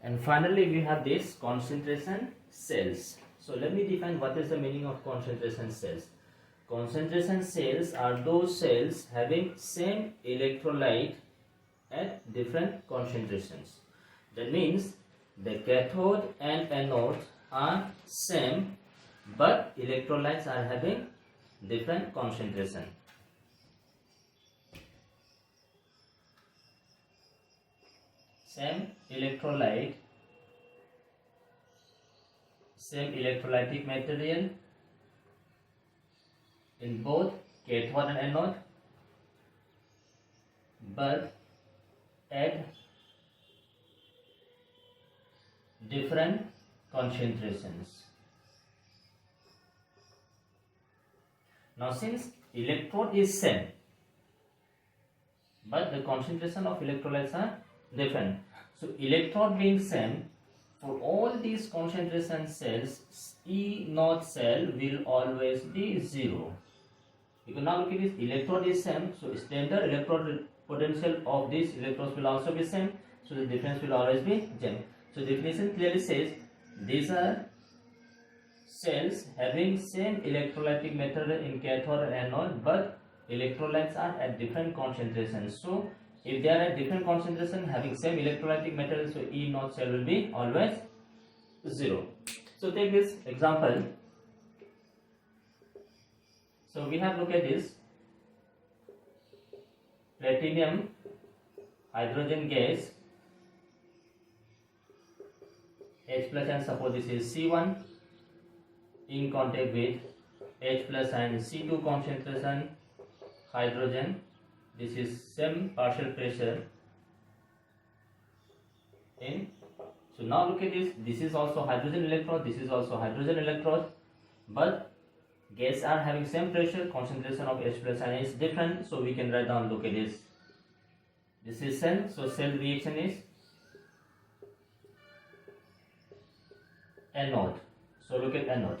And finally, we have this concentration cells. So let me define what is the meaning of concentration cells. Concentration cells are those cells having same electrolyte at different concentrations. That means the cathode and anode are same, but electrolytes are having different concentration. Same electrolyte, same electrolytic material in both cathode and anode, but at different concentrations. Now since electrode is same, but the concentration of electrolytes are different, so electrode being same, for all these concentration cells, E naught cell will always be 0. You can now look at this, electrode is same, so standard electrode potential of these electrodes will also be same, so the difference will always be same. So definition clearly says these are cells having same electrolytic material in cathode and anode, but electrolytes are at different concentrations. So if they are at different concentration having same electrolytic material, so E naught cell will be always 0. So take this example. So we have looked at this platinum hydrogen gas H plus, and suppose this is C1 in contact with H plus and C2 concentration hydrogen. This is same partial pressure in. So now look at this. This is also hydrogen electrode. This is also hydrogen electrode, but gas are having same pressure. Concentration of H plus ion is different. So we can write down. Look at this. This is cell. So cell reaction is anode. So look at anode.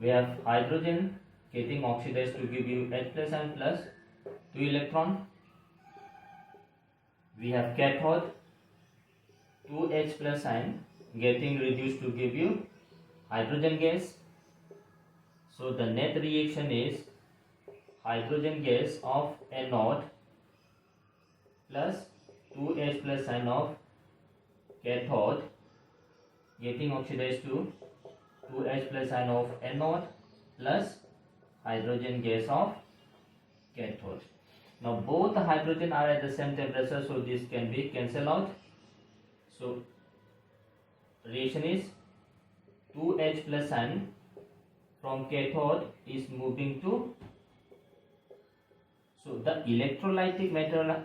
We have hydrogen getting oxidized to give you H plus and plus 2 electron. We have cathode 2 H plus ion getting reduced to give you hydrogen gas. So the net reaction is hydrogen gas of anode plus 2 H plus ion of cathode getting oxidized to 2 H plus ion of anode plus hydrogen gas of cathode. Now both the hydrogen are at the same temperature, so this can be cancelled out. So reaction is 2H plus ion from cathode is moving to, so the electrolytic material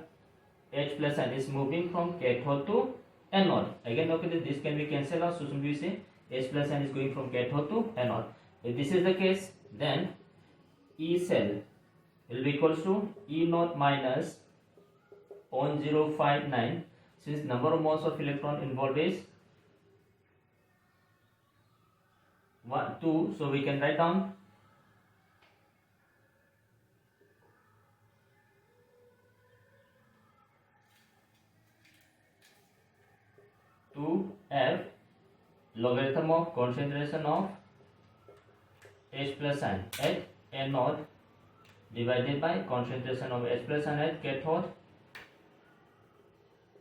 H plus ion is moving from cathode to anode. Again, okay, this can be cancelled out, so simply we say H plus ion is going from cathode to anode. If this is the case, then E cell will be equals to E naught minus 0.059, since number of moles of electron involved is 2, so we can write down F logarithm of concentration of H plus ion at anode divided by concentration of H plus ion at cathode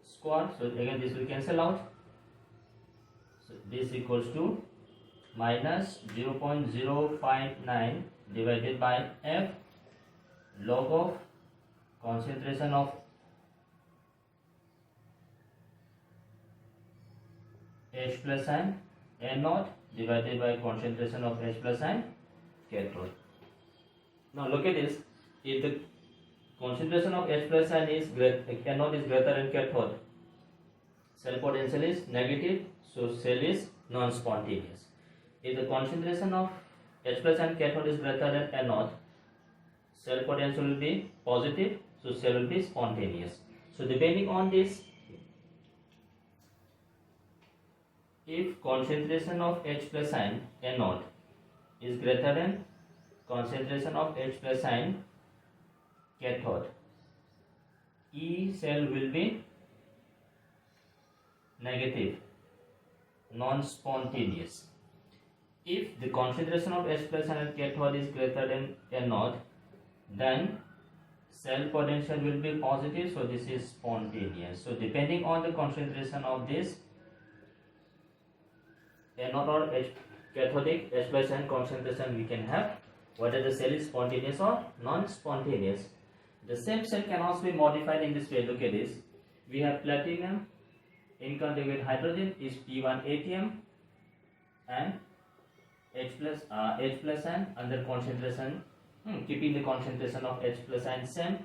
square. So again this will cancel out. So this equals to minus 0.059 divided by F log of concentration of H plus ion anode divided by concentration of H plus ion cathode. Now look at this. If the concentration of H plus ion is anode is greater than cathode, cell potential is negative, so cell is non-spontaneous. If the concentration of H plus ion cathode is greater than anode, cell potential will be positive, so cell will be spontaneous. So depending on this, if concentration of H plus ion anode is greater than concentration of H plus ion cathode, E cell will be negative. non-spontaneous. If the concentration of H plus ion at cathode is greater than anode, then cell potential will be positive, so this is spontaneous. So depending on the concentration of this anode or cathodic H plus ion concentration, we can have whether the cell is spontaneous or non-spontaneous. The same cell can also be modified in this way. Look at this. We have platinum in contact with hydrogen is P1 ATM and H plus ion under concentration, keeping the concentration of H plus ion same.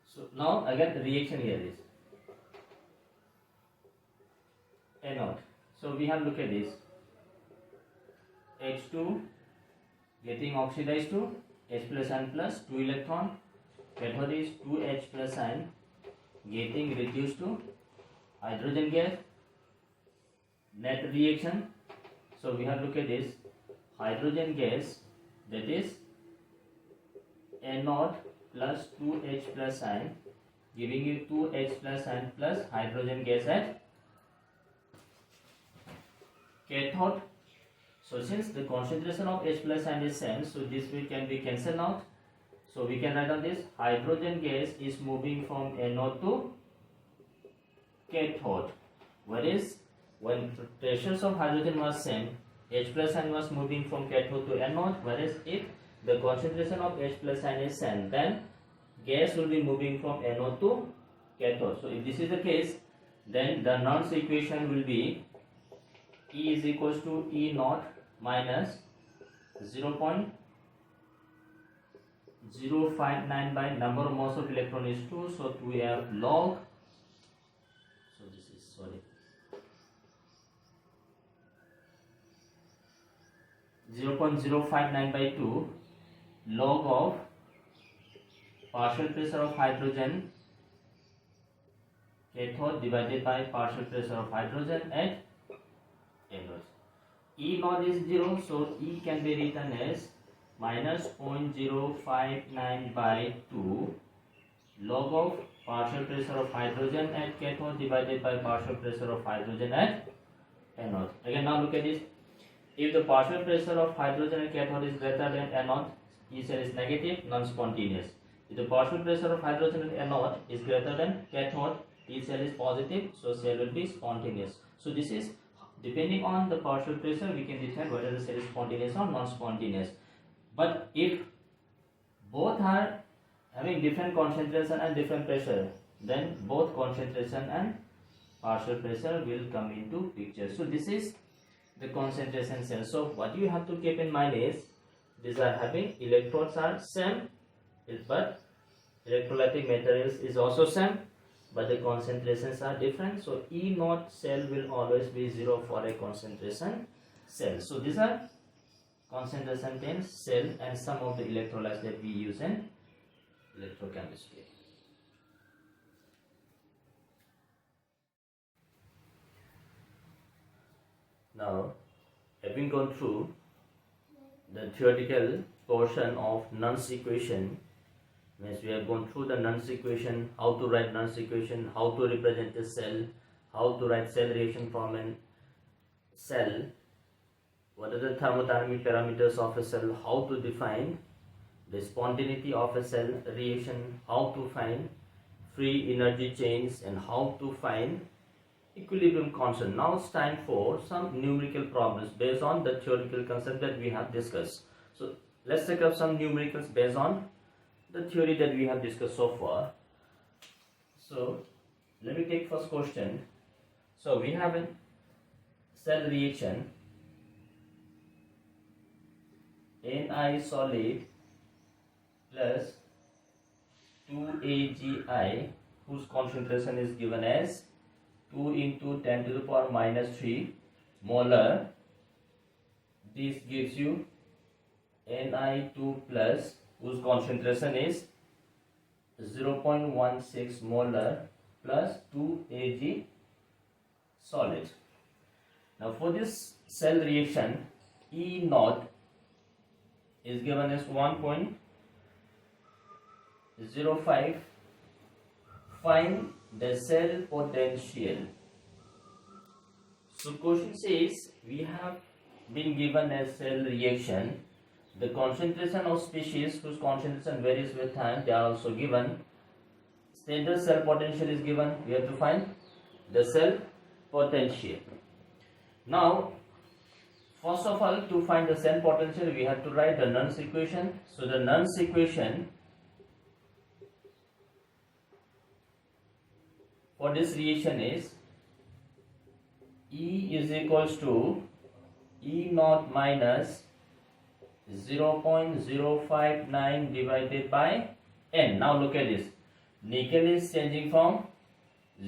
So now again the reaction here is anode. So we have look at this. H2 getting oxidized to H plus ion plus 2 electron. Cathode is 2H plus ion getting reduced to hydrogen gas. Net reaction. So we have look at this. Hydrogen gas, that is anode plus 2H plus ion, giving you 2H plus ion plus hydrogen gas at cathode. So since the concentration of H plus ion is same, so this we can be cancelled out. So we can write on this, hydrogen gas is moving from anode to cathode. Whereas when pressures of hydrogen was same, H plus ion was moving from cathode to anode. Whereas if the concentration of H plus ion is same, then gas will be moving from anode to cathode. So if this is the case, then the Nernst equation will be E is equals to E naught minus 0.059 by number of moles of electron is 2, so we have log, so this is 0.059 by 2 log of partial pressure of hydrogen cathode divided by partial pressure of hydrogen at anode. E naught is 0, so E can be written as minus 0.059 by 2 log of partial pressure of hydrogen at cathode divided by partial pressure of hydrogen at anode. Again, now look at this. If the partial pressure of hydrogen at cathode is greater than anode, E cell is negative, non-spontaneous. If the partial pressure of hydrogen at anode is greater than cathode, E cell is positive, so cell will be spontaneous. So this is depending on the partial pressure, we can decide whether the cell is spontaneous or non-spontaneous. But if both are having different concentration and different pressure, then both concentration and partial pressure will come into picture. So this is the concentration cell. So what you have to keep in mind is these are having electrodes are same, but electrolytic materials is also same, but the concentrations are different. So E naught cell will always be 0 for a concentration cell. So these are concentration times cell and some of the electrolytes that we use in electrochemistry. Now, having gone through the theoretical portion of Nernst equation, means we have gone through the Nernst equation, how to write Nernst equation, how to represent a cell, how to write cell reaction from a cell, what are the thermodynamic parameters of a cell, how to define the spontaneity of a cell reaction, how to find free energy chains, and how to find equilibrium constant. Now it's time for some numerical problems based on the theoretical concept that we have discussed. So let's take up some numericals based on the theory that we have discussed so far. So let me take first question. So we have a cell reaction Ni solid plus 2AgI whose concentration is given as 2 into 10 to the power minus 3 molar. This gives you Ni2 plus whose concentration is 0.16 molar plus 2 Ag solid. Now for this cell reaction, E naught is given as 1.059 0.05. Find the cell potential. So question says we have been given a cell reaction. The concentration of species whose concentration varies with time, they are also given. Standard cell potential is given. We have to find the cell potential. Now, first of all, to find the cell potential, we have to write the Nernst equation. So the Nernst equation for this reaction is E is equals to E naught minus 0.059 divided by N. Now look at this. Nickel is changing from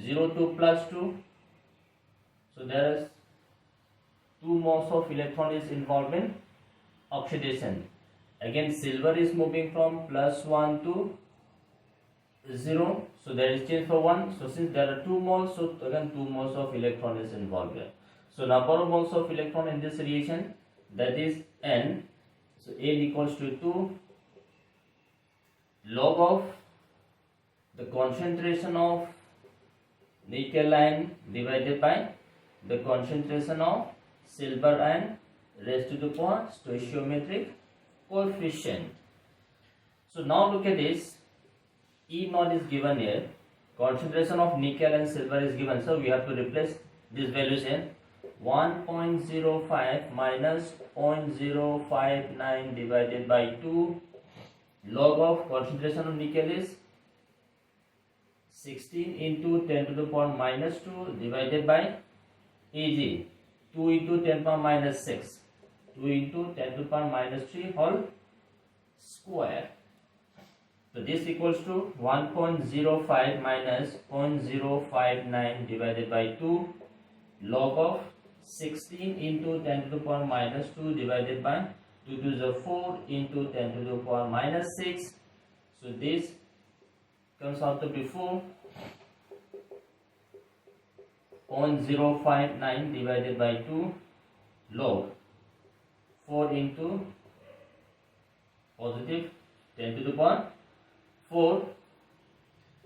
0 to plus 2. So there is 2 moles of electron is involved in oxidation. Again, silver is moving from plus 1 to 0. So there is change for 1. So since there are 2 moles, so again 2 moles of electron is involved here. So number of moles of electron in this reaction, that is N. So N equals to 2 log of the concentration of nickel ion divided by the concentration of silver ion raised to the power stoichiometric coefficient. So now look at this. E naught is given here. Concentration of nickel and silver is given. So we have to replace these values in 1.05 minus 0.059 divided by 2. Log of concentration of nickel is 16 into 10 to the power minus 2 divided by Eg. 2 into 10 power minus 6. 2 into 10 to the power minus 3 whole square. So this equals to 1.05 minus 0.059 divided by 2 log of 16 into 10 to the power minus 2 divided by 2 to the 4 into 10 to the power minus 6. So this comes out to be 4.059 divided by 2 log 4 into positive 10 to the power 4.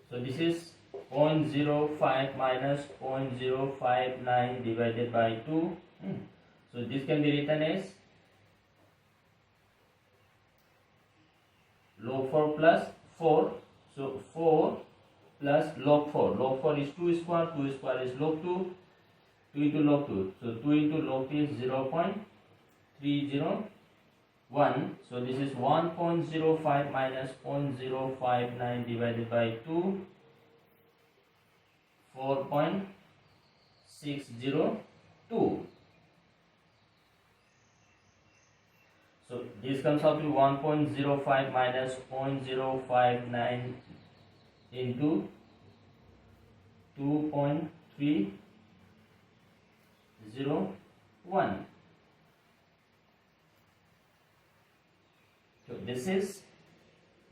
So this is 0.05 minus 0.059 divided by 2. So this can be written as log 4 plus 4. So 4 plus log 4. Log 4 is 2 square. 2 square is log 2. 2 into log 2. So 2 into log 2 is 0.301. So this is 1.05 minus 0.059 divided by 2. 4.602. So this comes out to 1.05 minus 0.059 into 2.301. So this is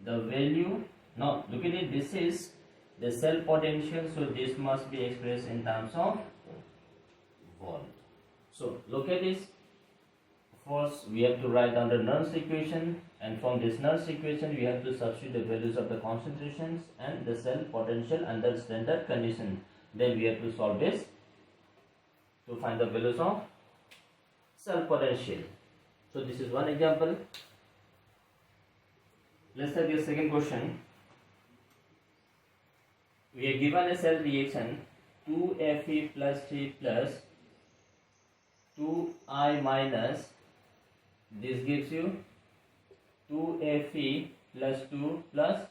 the value. Now look at it, this is the cell potential, so this must be expressed in terms of volt. So look at this. First we have to write down the Nernst equation, and from this Nernst equation we have to substitute the values of the concentrations and the cell potential under standard condition. Then we have to solve this to find the values of cell potential. So this is one example. Let's take the second question. We are given a cell reaction 2Fe plus 3 plus 2I minus, this gives you 2Fe plus 2 plus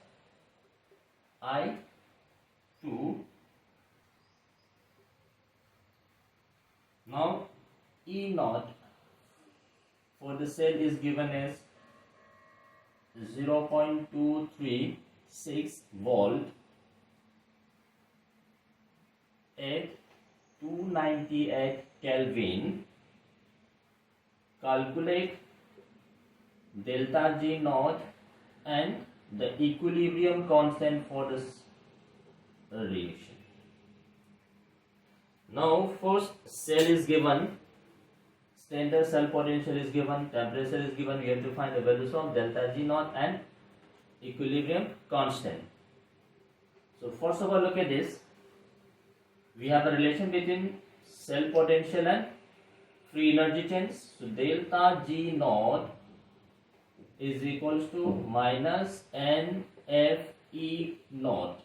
I2. Now E naught for the cell is given as 0.236 volt at 298 Kelvin. Calculate delta G naught and the equilibrium constant for this reaction. Now first cell is given, standard cell potential is given, temperature is given. We have to find the values of delta G naught and equilibrium constant. So first of all, look at this. We have a relation between cell potential and free energy change. So delta G naught is equals to minus NFE naught.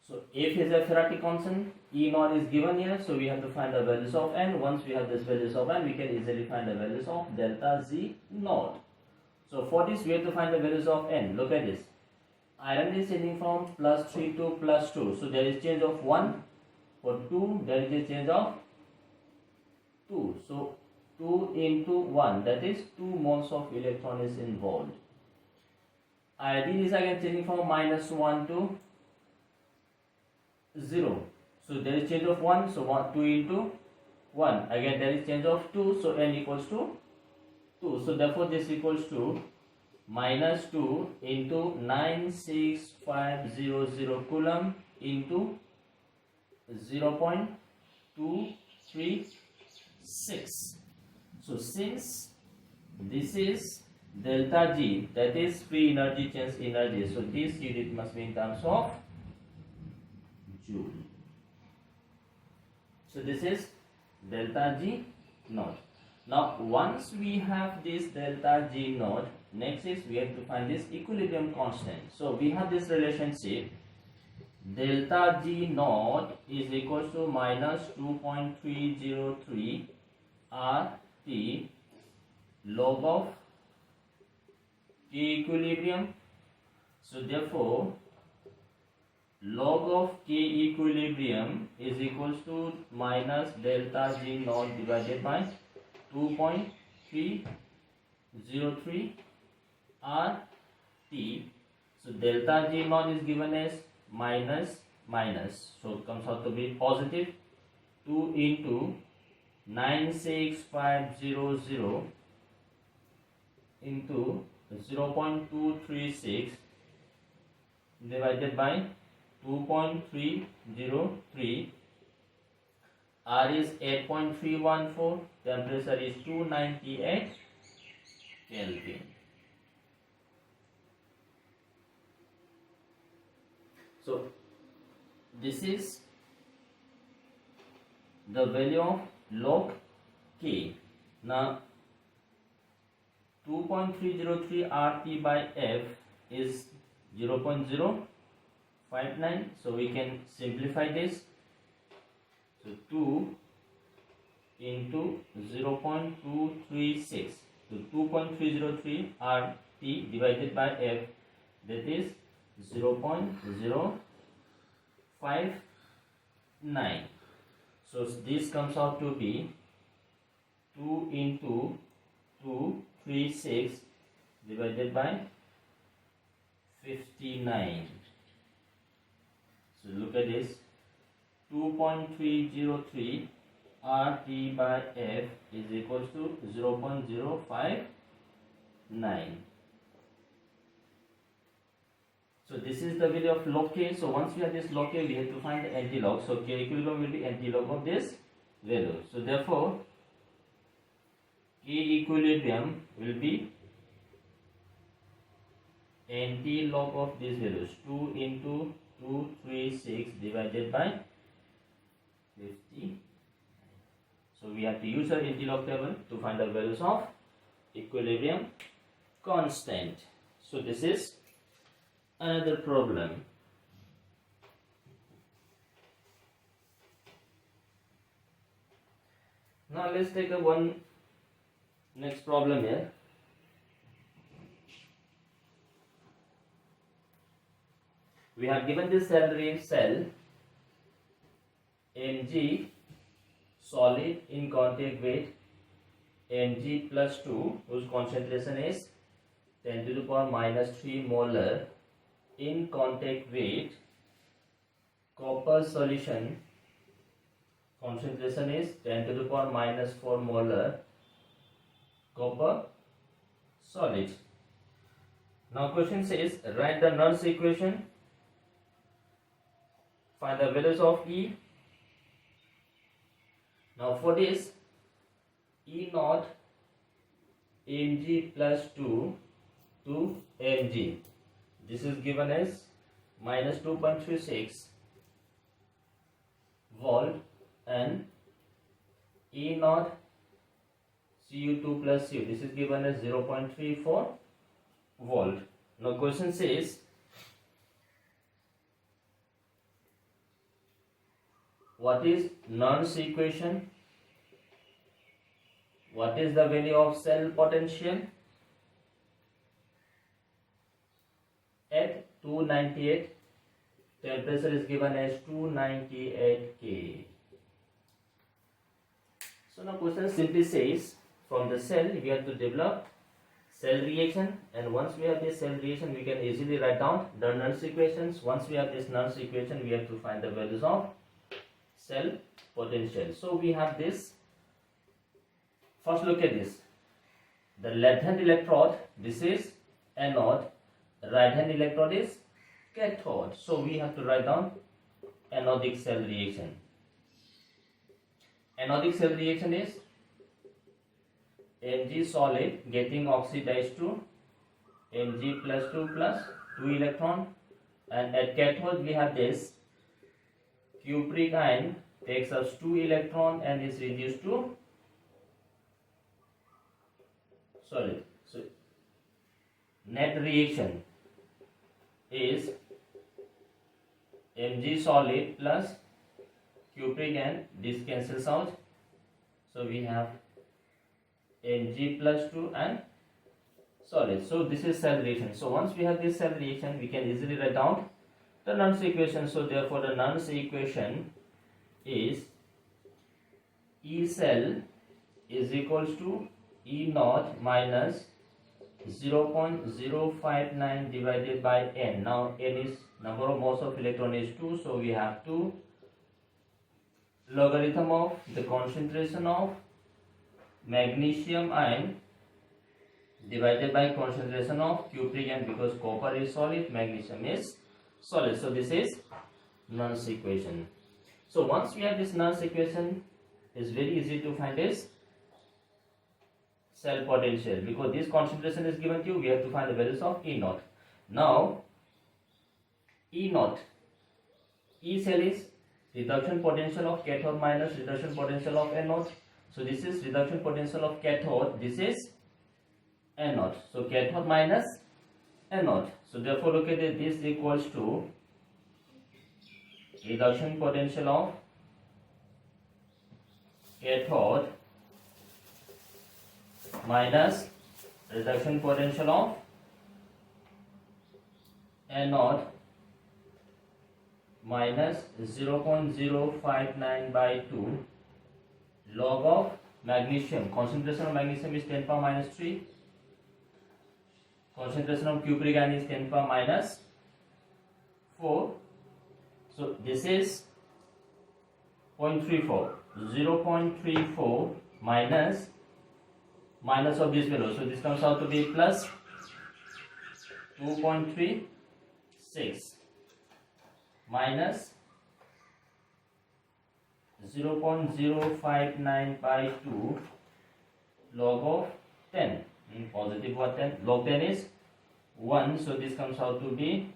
So F is a Faraday constant, E naught is given here, so we have to find the values of N. Once we have this values of N, we can easily find the values of delta Z naught. So for this, we have to find the values of N. Look at this. Iron is changing from plus 3 to plus 2. So there is change of 1. For 2, there is a change of 2. So 2 into 1, that is 2 moles of electron is involved. Iodine is again changing from minus 1 to 0. So there is change of 1. So 2 into 1. Again there is change of 2. So N equals to 2. So therefore this equals to minus 2 into 96500 coulomb into 0.236. So since this is delta G, that is free energy change energy, so this unit must be in terms of joule. So this is delta G naught. Now once we have this delta G naught, next is we have to find this equilibrium constant. So we have this relationship, delta G naught is equals to minus 2.303 RT log of K equilibrium. So therefore log of K equilibrium is equals to minus delta G naught divided by 2.303 RT. So delta G naught is given as minus minus, so it comes out to be positive. 2 into 96500 into 0.236 divided by 2.303. R is 8.314, temperature is 298 Kelvin. So this is the value of log K. Now 2.303 RT by F is 0.059, so we can simplify this. So 2 into 0.236, so 2.303 RT divided by F, that is 0.059. So this comes out to be 2 into 236 divided by 59. So look at this, 2.303 RT by F is equals to 0.059. So this is the value of log K. So once we have this log K, we have to find the anti-log. So K equilibrium will be anti-log of this value. So therefore K equilibrium will be anti-log of these values, 2 into 236 divided by 50. So we have to use our anti-log table to find the values of equilibrium constant. So this is another problem. Now let's take a next problem here. We have given this cell Mg solid in contact with Mg plus 2, whose concentration is 10 to the power minus 3 molar, in contact with copper solution, concentration is 10 to the power minus 4 molar copper solid. Now question says write the Nernst equation, find the values of E. Now for this, E naught Mg plus 2 to Mg. This is given as minus 2.36 volt and E naught Cu2 plus Cu. This is given as 0.34 volt. Now question says what is Nernst equation? What is the value of cell potential at 298? Temperature is given as 298 K. So now question simply says from the cell we have to develop cell reaction, and once we have this cell reaction we can easily write down the Nernst equations. Once we have this Nernst equation we have to find the values of cell potential. So we have this. First look at this. The left hand electrode, this is anode, right hand electrode is cathode. So we have to write down anodic cell reaction. Anodic cell reaction is Mg solid getting oxidized to Mg plus 2 plus 2 electron, and at cathode we have this cupric ion takes us 2 electron and is reduced to solid. So net reaction is Mg solid plus cupric and this cancels out. So we have Mg plus 2 and solid. So this is cell reaction. So once we have this cell reaction we can easily write down the Nernst equation. So therefore the Nernst equation is E cell is equals to E naught minus 0.059 divided by N. Now N is number of moles of electron is 2, so we have 2 logarithm of the concentration of magnesium ion divided by concentration of cupric ion, because copper is solid, magnesium is solid. So this is Nernst equation. So once we have this Nernst equation, it's very easy to find this cell potential, because this concentration is given to you. We have to find the values of E naught. Now E naught, E cell is reduction potential of cathode minus reduction potential of anode. So this is reduction potential of cathode, this is anode. So cathode minus anode. So therefore look at it, this equals to reduction potential of cathode minus reduction potential of anode minus 0.059 by 2 log of magnesium. Concentration of magnesium is 10 power minus 3. Concentration of cupric ion is 10 power minus 4. So this is 0.34. 0.34 minus of this value. So this comes out to be plus 2.36 minus 0.059 by 2 log of 10. Positive what 10? Log 10 is 1. So this comes out to be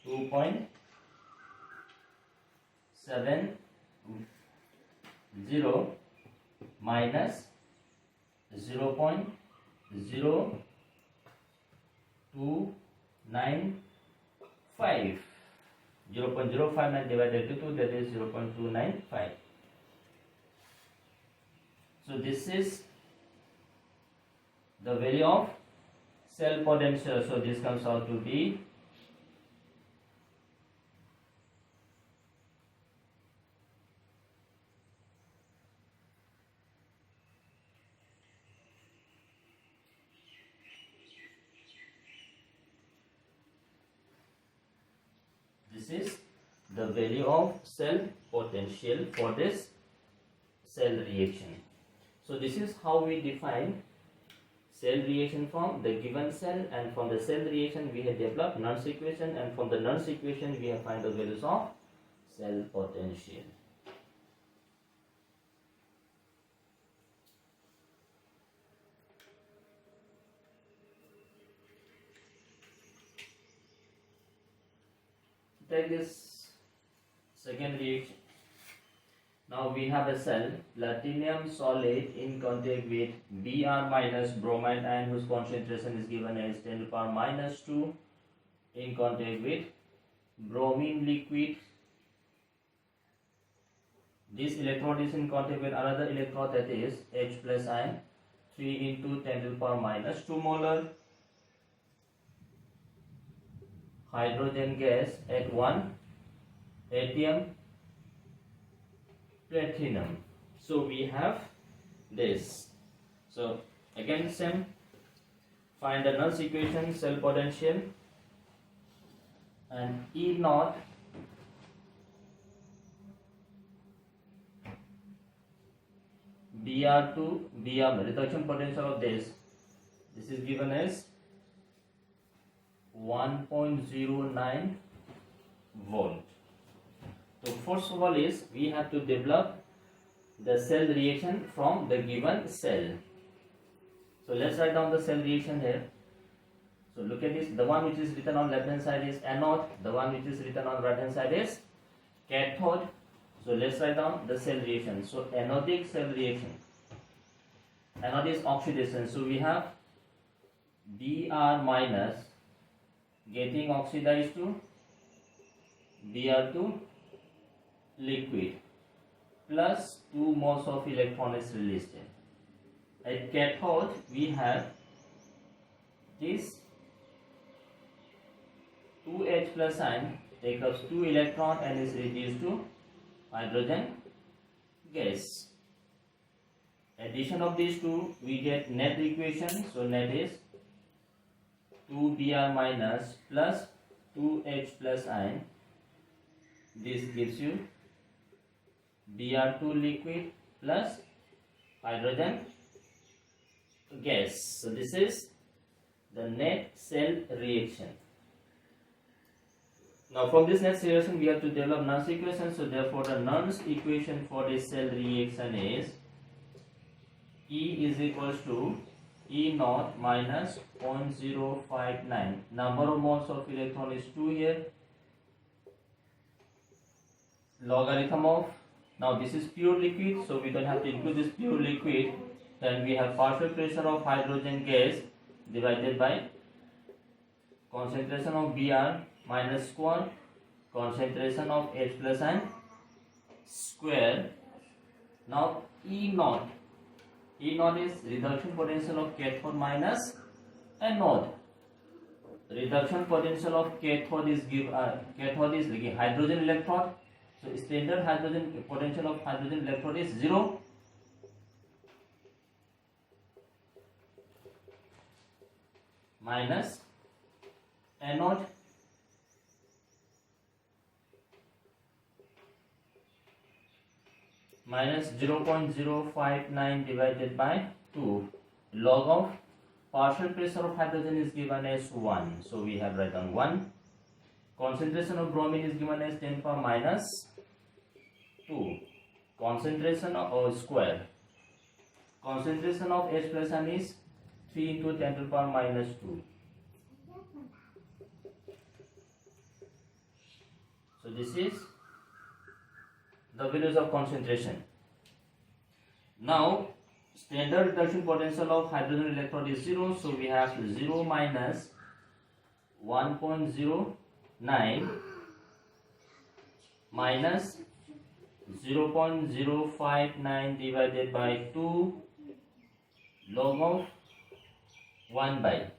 2.70 minus 0.0295. 0.059 divided by 2, that is 0.295. So this is the value of cell potential. So this comes out to be the value of cell potential for this cell reaction. So this is how we define cell reaction from the given cell, and from the cell reaction we have developed Nernst equation, and from the Nernst equation we have find the values of cell potential. take this second reaction. Now we have a cell platinum solid in contact with Br minus bromide ion whose concentration is given as 10 to the power minus 2 in contact with bromine liquid. This electrode is in contact with another electrode, that is H plus ion, 3 into 10 to the power minus 2 molar hydrogen gas at 1 atm platinum. So we have this. So again same, find the Nernst equation, cell potential, and E naught Br2 Br reduction potential of this is given as 1.09 volt. So first of all is we have to develop the cell reaction from the given cell. So let's write down the cell reaction here. So look at this, the one which is written on left hand side is anode, the one which is written on right hand side is cathode. So let's write down the cell reaction. So anodic cell reaction, anode is oxidation, so we have Br minus getting oxidized to Br2 liquid plus 2 moles of electron is released. At cathode we have this 2H plus ion takes up 2 electron and is reduced to hydrogen gas. Addition of these two, we get net equation. So net is 2Br minus plus 2H plus ion. This gives you Br2 liquid plus hydrogen gas. So this is the net cell reaction. Now from this next reaction we have to develop Nernst equation. So therefore the Nernst equation for this cell reaction is E is equals to E naught minus 0.059. Number of moles of electron is 2 here. Logarithm of, now this is pure liquid, so we don't have to include this pure liquid. Then we have partial pressure of hydrogen gas divided by concentration of Br minus square, concentration of H plus ion square. Now E naught is reduction potential of cathode minus anode. Reduction potential of cathode is like hydrogen electrode. So standard hydrogen potential of hydrogen electrode is 0. Minus anode minus 0.059 divided by 2. Log of partial pressure of hydrogen is given as 1. So we have written down 1. Concentration of bromine is given as 10 power minus 2. Concentration of square. Concentration of H plus ion is 3 into 10 to the power minus 2. So this is the values of concentration. Now standard reduction potential of hydrogen electrode is 0, so we have 0 minus 1.09 minus 0.059 divided by 2 log of 1 by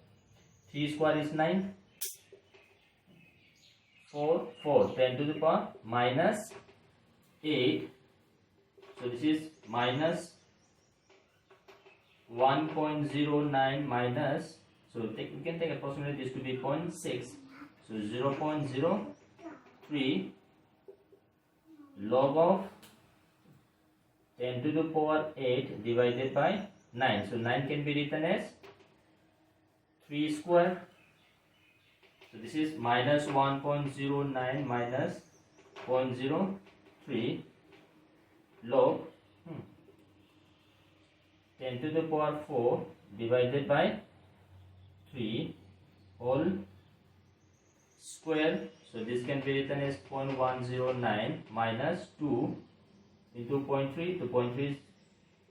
3 square is 9, 4, 10 to the power minus 8. So this is minus 1.09 minus, so we can take approximately this to be 0.6. So 0.03 log of 10 to the power 8 divided by 9. So 9 can be written as 3 square. So this is minus 1.09 minus 0.03 log 10 to the power 4 divided by 3 whole square. So So this can be written as 0.109 minus 2 into 0.3 to 0.3 is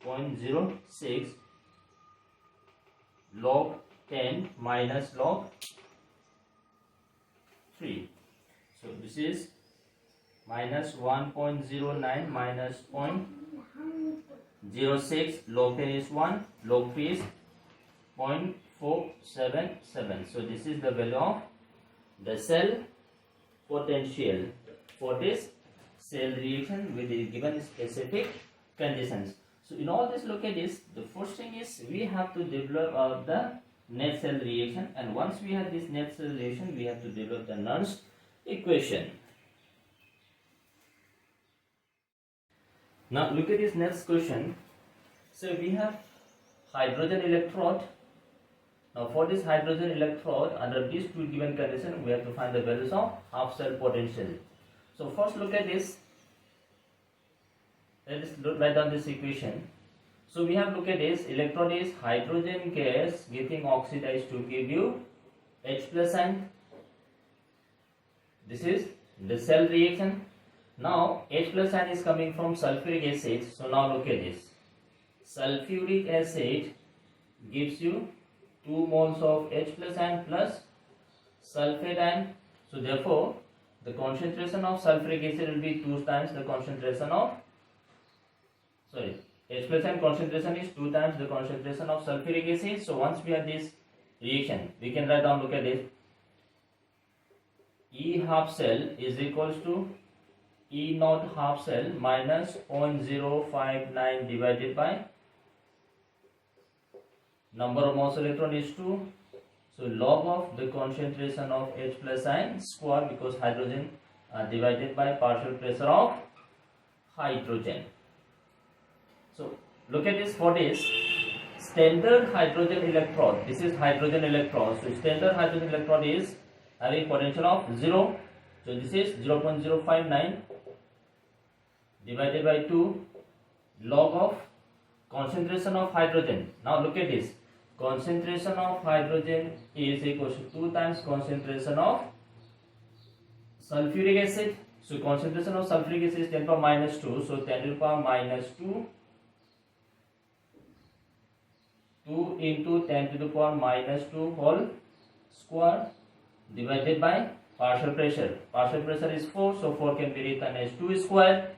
0.06 log 10 minus log 3. So this is minus 1.09 minus 0.06 log 10 is 1, log 3 is 0.477. So this is the value of the cell potential for this cell reaction with the given specific conditions. So in all this, look at this. The first thing is we have to develop the net cell reaction, and once we have this net cell reaction, we have to develop the Nernst equation. Now look at this next question. So we have hydrogen electrode. Now for this hydrogen electrode, under these two given conditions, we have to find the values of half cell potential. So first look at this. Let us write down this equation. So we have, look at this, electrode is hydrogen gas getting oxidized to give you H plus ion. This is the cell reaction. Now H plus ion is coming from sulfuric acid. So now look at this. Sulfuric acid gives you 2 moles of H plus ion plus sulfate ion. So therefore the concentration of sulfuric acid will be 2 times the concentration of H plus ion concentration is 2 times the concentration of sulfuric acid. So once we have this reaction, we can write down, look at this, E half cell is equals to E naught half cell minus 0.059 divided by number of moles electron is 2. So log of the concentration of H plus ion square, because hydrogen divided by partial pressure of hydrogen. So look at this. For this standard hydrogen electrode, this is hydrogen electrode. So standard hydrogen electrode is having potential of 0. So this is 0.059 divided by 2 log of concentration of hydrogen. Now look at this. Concentration of hydrogen is equal to 2 times concentration of sulfuric acid. So concentration of sulfuric acid is 10 to the power minus 2. So 10 to the power minus 2 into 10 to the power minus 2 whole square divided by partial pressure. Partial pressure is 4, so 4 can be written as 2 square.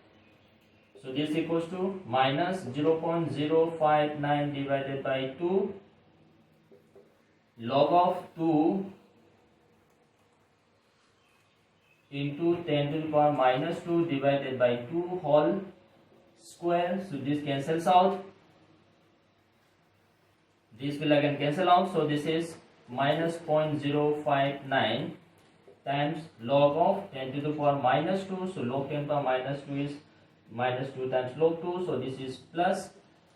So this equals to minus 0.059 divided by 2 log of 2 into 10 to the power minus 2 divided by 2 whole square. So this cancels out. This will again cancel out. So this is minus 0.059 times log of 10 to the power minus 2. So log 10 power minus 2 is minus 2 times log 2. So this is plus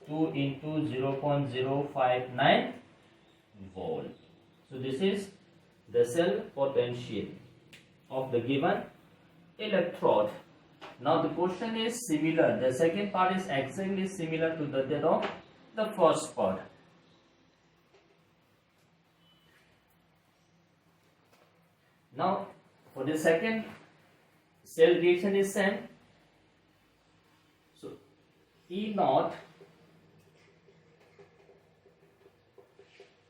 2 into 0.059 volt. So this is the cell potential of the given electrode. Now the question is similar. The second part is exactly similar to that of the first part. Now for the second, cell reaction is same. So E naught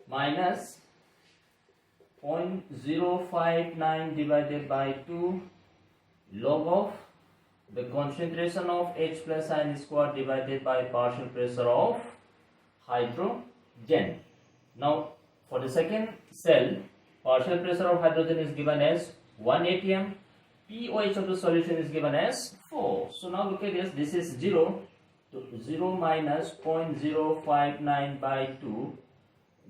minus 0.059 divided by 2 log of the concentration of H plus ion square divided by partial pressure of hydrogen. Now for the second cell, partial pressure of hydrogen is given as 1 atm. pOH of the solution is given as 4. So now look at this. This is 0. So 0 minus 0.059 by 2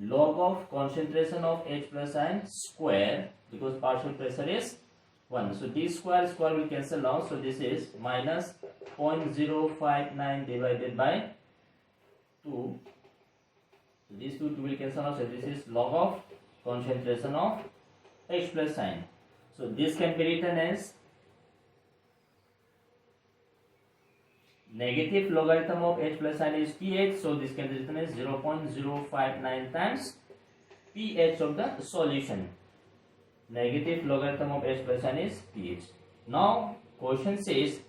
log of concentration of H plus ion square, because partial pressure is 1. So d square will cancel out. So this is minus 0.059 divided by 2. So these two will cancel out. So this is log of concentration of H plus ion. So this can be written as negative logarithm of H plus ion is pH. So this can be written as 0.059 times pH of the solution. negative logarithm of H plus N is pH. Now question says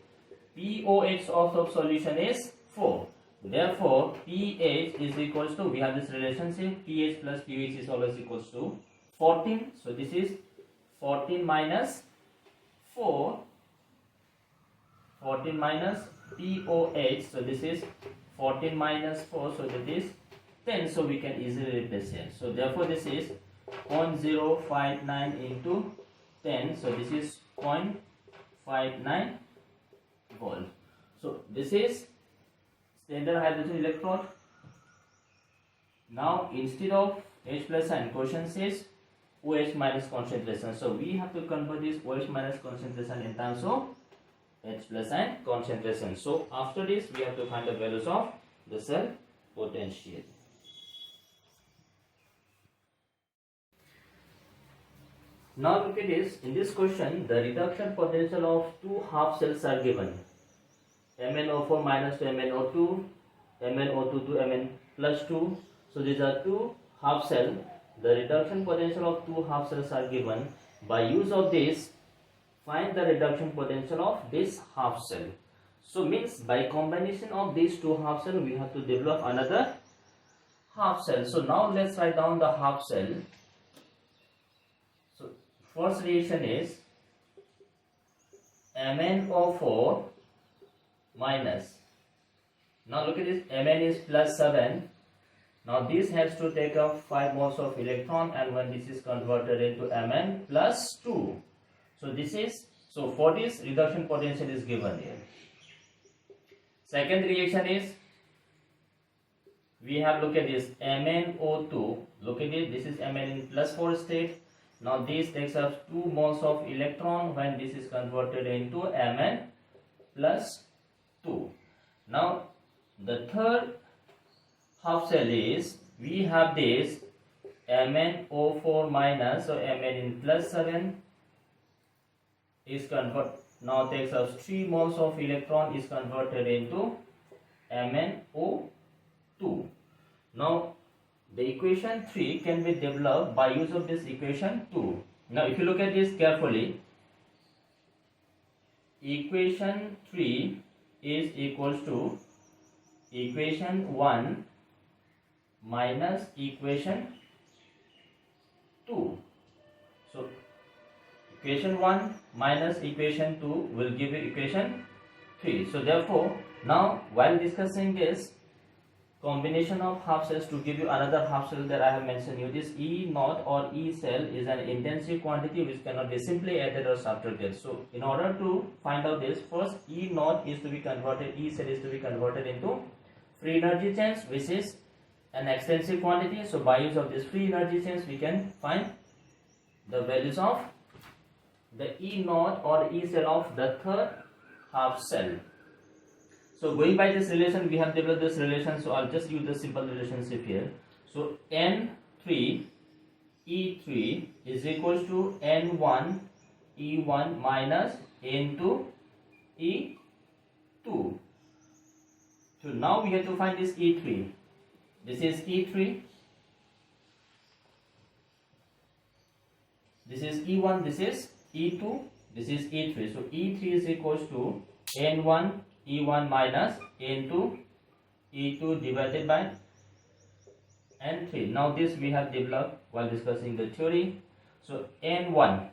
pOH of solution is 4. Therefore pH is equals to, we have this relationship, pH plus pH is always equals to 14. So this is 14 minus 4, 14 minus pOH, so this is 14 minus 4, so that is 10, so we can easily replace it. So therefore this is 0.059 into 10, so this is 0.59 volt. So this is standard hydrogen electrode. Now instead of H plus sign, question says OH minus concentration, so we have to convert this OH minus concentration in terms of H plus sign concentration. So after this we have to find the values of the cell potential. Now look at this. In this question, the reduction potential of two half cells are given. MnO4 minus to MnO2, MnO2 to Mn plus 2. So these are two half cells. The reduction potential of two half cells are given. By use of this, find the reduction potential of this half cell. So means by combination of these two half cells, we have to develop another half cell. So now let's write down the half cell. So first reaction is MnO4 minus, now look at this, Mn is plus 7. Now this has to take up 5 moles of electron, and when this is converted into Mn plus 2. So this is, so for this reduction potential is given here. Second reaction is, we have, look at this, MnO2, look at it, this is Mn in plus 4 state. Now this takes up 2 moles of electron when this is converted into Mn plus 2. Now the third half cell is, we have this MnO4 minus, so Mn in plus 7 is converted, now takes up 3 moles of electron, is converted into MnO2. Now the equation 3 can be developed by use of this equation 2. Now if you look at this carefully, equation 3 is equals to equation 1 minus equation 2. So equation 1 minus equation 2 will give you equation 3. So therefore, now while discussing this combination of half cells, to give you another half cell that I have mentioned you, this E naught or E cell is an intensive quantity which cannot be simply added or subtracted. So in order to find out this, first E naught is to be converted, E cell is to be converted into free energy chains, which is an extensive quantity. So by use of this free energy chains, we can find the values of the E naught or E cell of the third half cell. So going by this relation, we have developed this relation, so I'll just use the simple relationship here. So N3 E3 is equals to N1 E1 minus N2 E2. So now we have to find this E3. This is E3. This is E1, this is E2, this is E3. So E3 is equals to N1 E1 minus N2 E2 divided by N3. Now this we have developed while discussing the theory. So N1,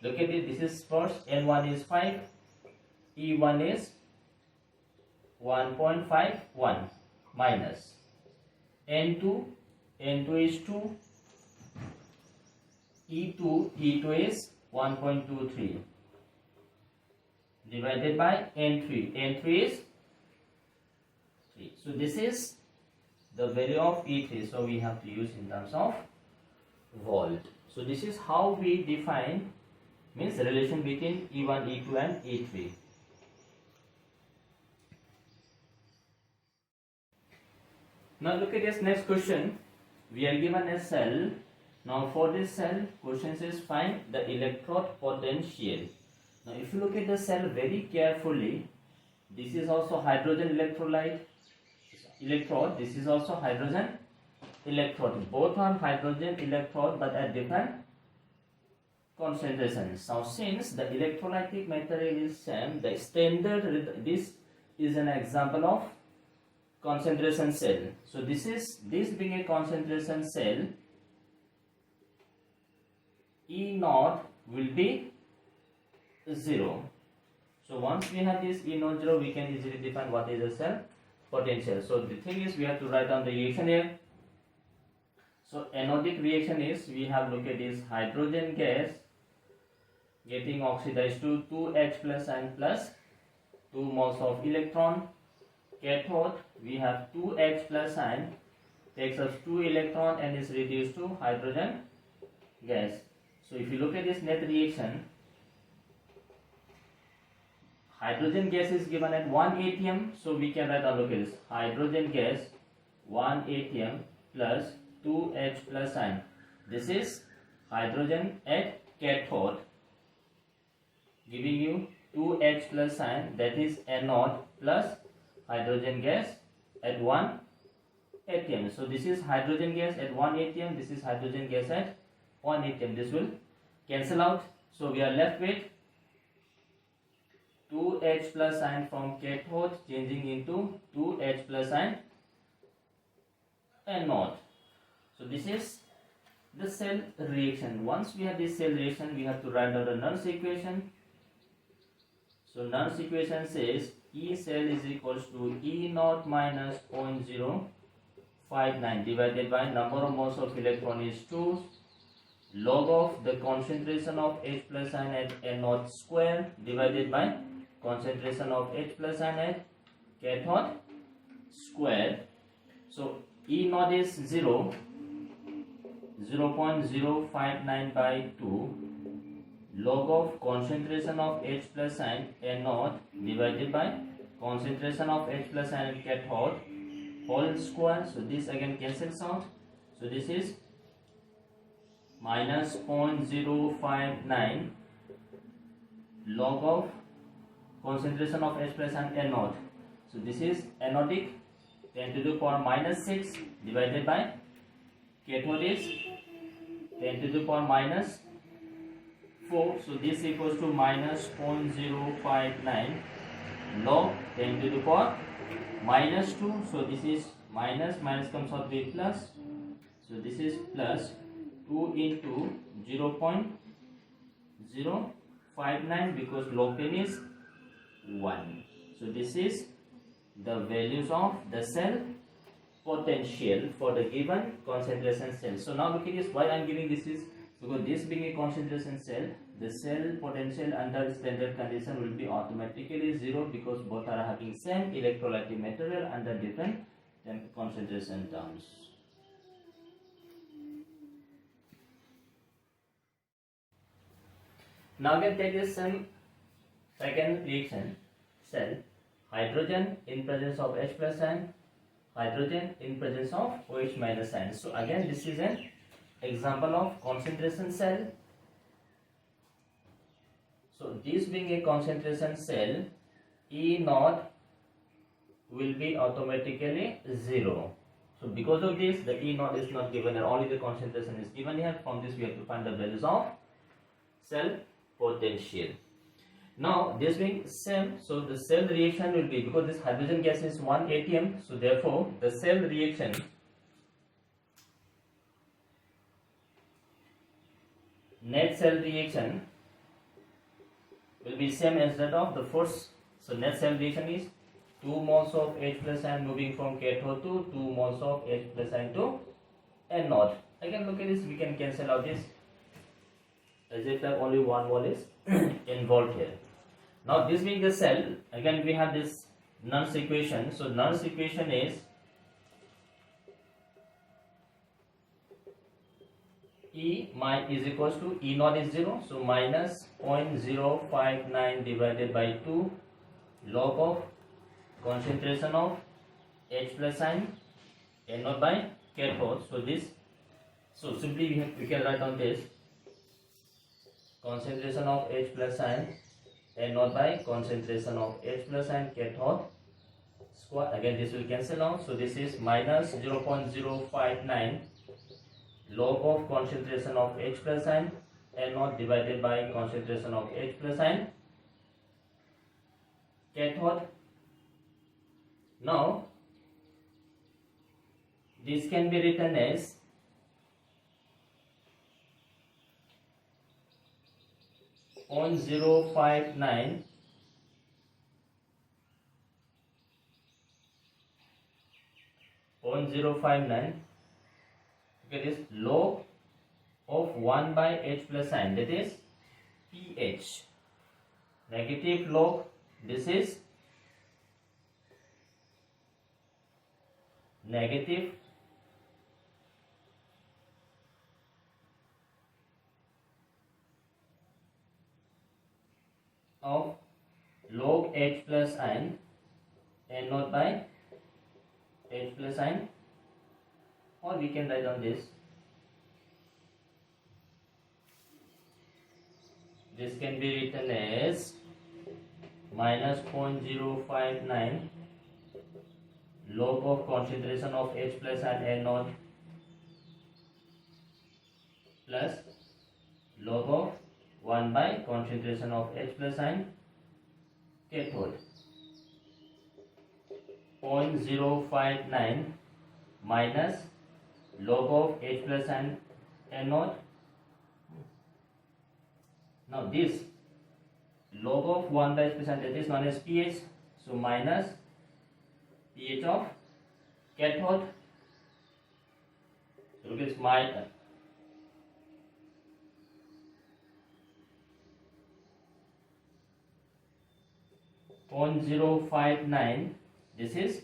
look at it, this is first, N1 is 5, E1 is 1.51 minus N2 is 2, E2 is 1.23 divided by N3 is 3. So this is the value of E3, so we have to use in terms of volt. So this is how we define, means the relation between E1, E2 and E3. Now look at this next question. We are given a cell. Now for this cell, question says find the electrode potential. Now if you look at the cell very carefully, this is also hydrogen electrolyte electrode, this is also hydrogen electrode. Both are hydrogen electrode but at different concentration. So since the electrolytic material is same, the standard, this is an example of concentration cell. So this being a concentration cell, E naught will be 0. So once we have this E naught 0, we can easily define what is the cell potential. So the thing is, we have to write down the reaction here. So anodic reaction is, we have looked at this hydrogen gas getting oxidized to 2H plus and plus 2 moles of electron. Cathode, we have 2H plus ion takes us 2 electron and is reduced to hydrogen gas. So if you look at this net reaction, hydrogen gas is given at 1 atm, so we can write down, look at this, hydrogen gas 1 atm plus 2H plus ion. This is hydrogen at cathode, giving you 2H plus ion, that is anode, plus hydrogen gas at 1 atm. So this is hydrogen gas at 1 atm, this is hydrogen gas at 1 atm. This will cancel out. So we are left with 2H plus ion from cathode changing into 2H plus ion anode. So this is the cell reaction. Once we have this cell reaction, we have to write down the Nernst equation. So Nernst equation says E cell is equals to E naught minus 0.059 divided by number of moles of electron is 2, log of the concentration of H plus ion at anode square divided by concentration of H plus ion at cathode square. So E naught is 0.059 by 2, log of concentration of H plus ion anode divided by concentration of H plus ion cathode whole square. So this again cancels out. So this is minus 0.059 log of concentration of H plus ion anode. So this is anodic 10 to the power minus 6 divided by cathode is 10 to the power minus 4. So this equals to minus 0.059 log 10 to the power minus 2. So this is minus comes out with plus. So this is plus 2 into 0.059 because log 10 is 1. So this is the values of the cell potential for the given concentration cell. So now look at this, why I am giving this is because this being a concentration cell, the cell potential under standard condition will be automatically 0 because both are having same electrolytic material under different concentration terms. Now we can take this same second reaction cell, hydrogen in presence of H plus ion, hydrogen in presence of OH minus ion. So again this is an example of concentration cell. So this being a concentration cell, E naught will be automatically 0. So because of this, the E naught is not given and only the concentration is given here. From this we have to find the values of cell potential. Now this being same, so the cell reaction will be, because this hydrogen gas is 1 atm, so therefore the cell reaction net cell reaction will be same as that of the first. So net cell reaction is 2 moles of H plus ion moving from cathode to 2 moles of H plus ion to anode. Again look at this, we can cancel out this as if that only one mole is involved here. Now this being the cell, again we have this Nernst equation. So Nernst equation is E is equals to E naught is 0, so minus 0.059 divided by 2 log of concentration of H plus ion anode by cathode. So this, so simply we can write down this concentration of H plus ion anode by concentration of H plus ion cathode square. Again this will cancel out. So this is minus 0.059 log of concentration of H plus ion anode divided by concentration of H plus ion cathode. Now this can be written as on 0.059 okay, this log of 1 by H plus ion, that is pH. Negative log, this is negative of log H plus ion anode by H plus ion, or we can write down this. This can be written as minus 0.059 log of concentration of H plus ion anode plus log of 1 by concentration of H plus ion cathode. 0.059 minus log of H plus ion anode. Now this log of 1 by H plus ion, that is known as pH. So minus pH of cathode. So look at my 0.059. This is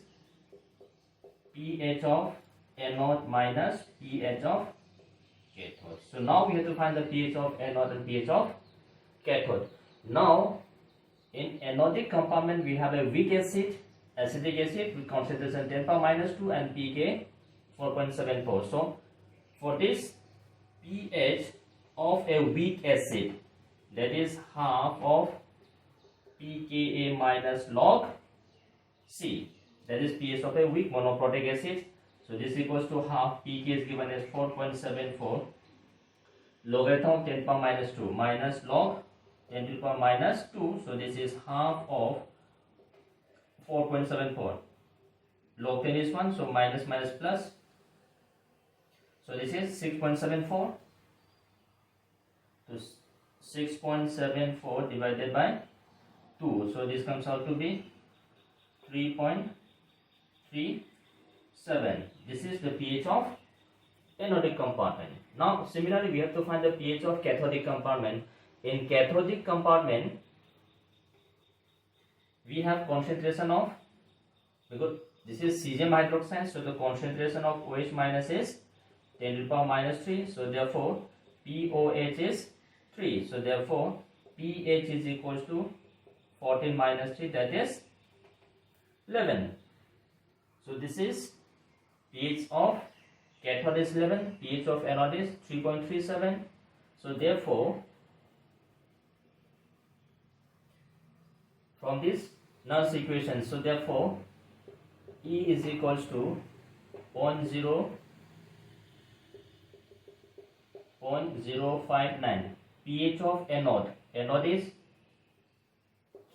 pH of anode minus pH of cathode. So now we have to find the pH of anode and pH of cathode. Now in anodic compartment we have a weak acid, acetic acid with concentration 10 power minus 2 and pK 4.74. So for this pH of a weak acid, that is half of pKa minus log C, that is pH of a weak monoprotic acid. So this equals to half, pK is given as 4.74 logarithm 10 power minus 2 minus log 10 to the power minus 2. So this is half of 4.74. Log 10 is 1, so minus minus plus. So this is 6.74. So 6.74 divided by 2. So this comes out to be 3.37. This is the pH of anodic compartment. Now similarly we have to find the pH of cathodic compartment. In cathodic compartment we have concentration of, because this is cesium hydroxide, so the concentration of OH minus is 10 to the power minus 3. So therefore POH is 3. So therefore pH is equals to 14 minus 3, that is 11. So this is pH of cathode is 11, pH of anode is 3.37. So therefore from this Nernst equation, so therefore E is equals to 0.059 pH of anode, anode is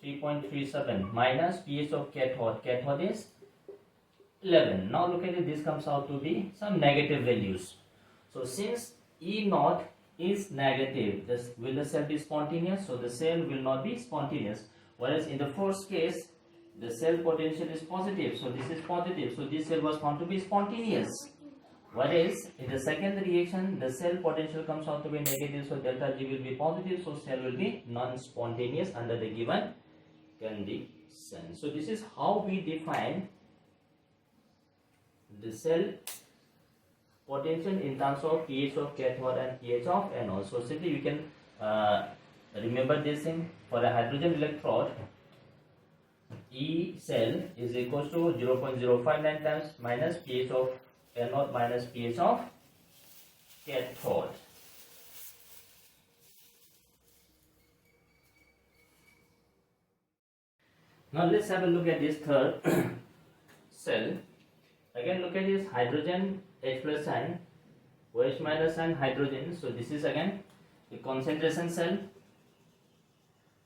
3.37 minus pH of cathode, cathode is 11. Now look at it, this comes out to be some negative values. So since E naught is negative, will the cell be spontaneous? So the cell will not be spontaneous. Whereas in the first case the cell potential is positive, so this is positive, so this cell was found to be spontaneous. Whereas in the second reaction the cell potential comes out to be negative, so delta G will be positive, so cell will be non-spontaneous under the given condition. So this is how we define the cell potential in terms of pH of cathode and pH of anode. So simply we can remember this thing. For a hydrogen electrode, E cell is equals to 0.059 times minus pH of anode minus pH of cathode. Now let's have a look at this third cell. Again look at this hydrogen H plus ion, OH minus and hydrogen. So this is again a concentration cell.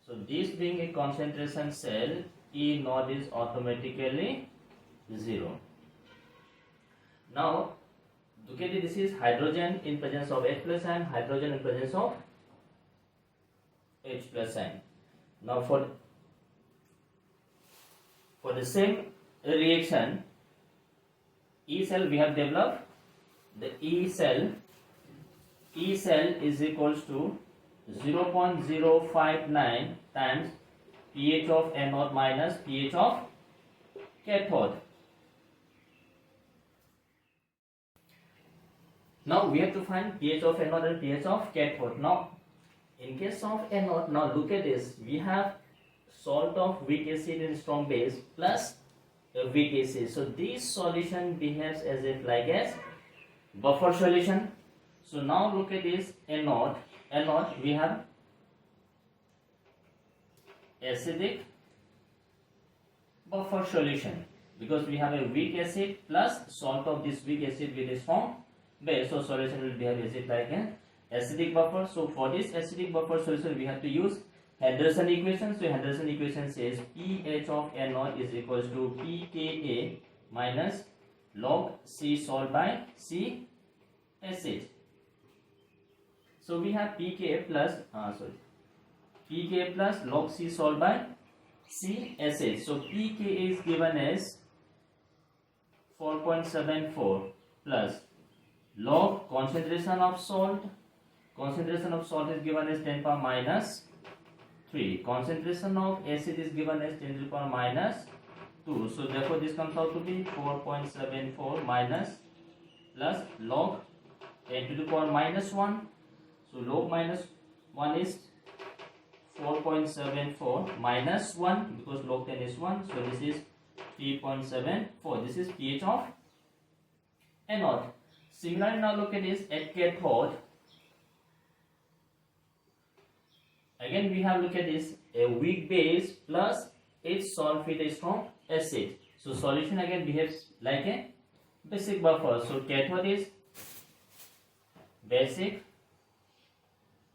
So this being a concentration cell, E naught is automatically 0. Now look at it, this is hydrogen in presence of H plus ion, hydrogen in presence of H plus ion. Now for the same reaction, E cell we have developed. The E cell is equals to 0.059 times pH of anode minus pH of cathode. Now we have to find pH of anode and pH of cathode. Now in case of anode, now look at this, we have salt of weak acid and strong base plus a weak acid. So this solution behaves as if like as buffer solution. So now look at this anode we have acidic buffer solution because we have a weak acid plus salt of this weak acid with a strong base. So solution will behave as if like an acidic buffer. So for this acidic buffer solution we have to use Henderson equation. So Henderson equation says pH of anode is equals to pKa minus log C salt by C acid. So we have pKa plus log C salt by C acid. So pKa is given as 4.74 plus log concentration of salt is given as 10 power minus 3. Concentration of acid is given as 10 to the power minus 2. So therefore this comes out to be 4.74 minus plus log 10 to the power minus 1. So log minus 1 is 4.74 minus 1 because log 10 is 1. So this is 3.74. This is pH of anode. Similarly, now look at this at cathode. Again we have look at this a weak base plus its salt with a strong acid. So solution again behaves like a basic buffer. So cathode is basic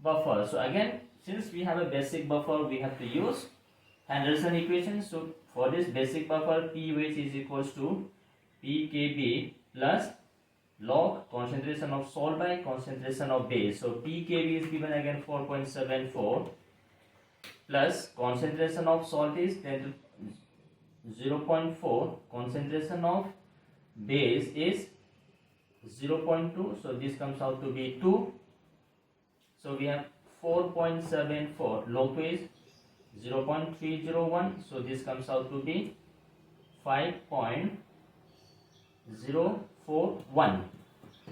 buffer. So again since we have a basic buffer we have to use Henderson equation. So for this basic buffer pH is equals to pKb plus log concentration of salt by concentration of base. So pKb is given again 4.74 plus concentration of salt is 10 to 0.4, concentration of base is 0.2. So this comes out to be 2. So we have 4.74, log 2 is 0.301. So this comes out to be 5.041.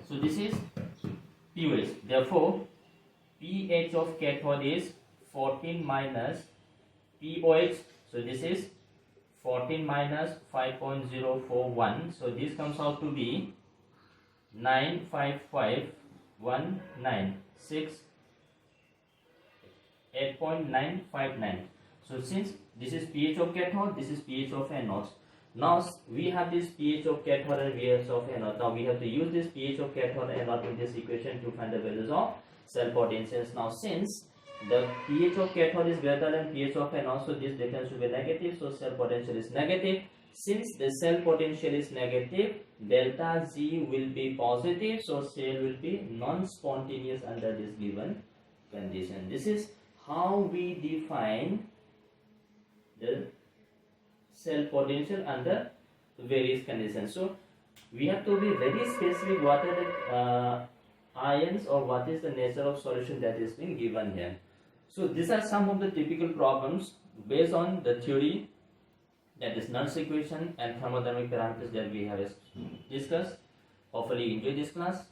So this is pH. Therefore pH of cathode is 14 minus pOH. So this is 14 minus 5.041. So this comes out to be 95519 8.959. So since this is pH of cathode, this is pH of anode. Now we have this pH of cathode and pH of anode. Now we have to use this pH of cathode and anode in this equation to find the values of cell potentials. Now since the pH of cathode is greater than pH of anode, so this difference will be negative. So cell potential is negative. Since the cell potential is negative, delta Z will be positive. So cell will be non-spontaneous under this given condition. This is how we define the cell potential under various conditions. So we have to be very specific what are the ions or what is the nature of solution that is being given here. So these are some of the typical problems based on the theory, that is Nernst equation and thermodynamic parameters that we have discussed. Hopefully you enjoy this class.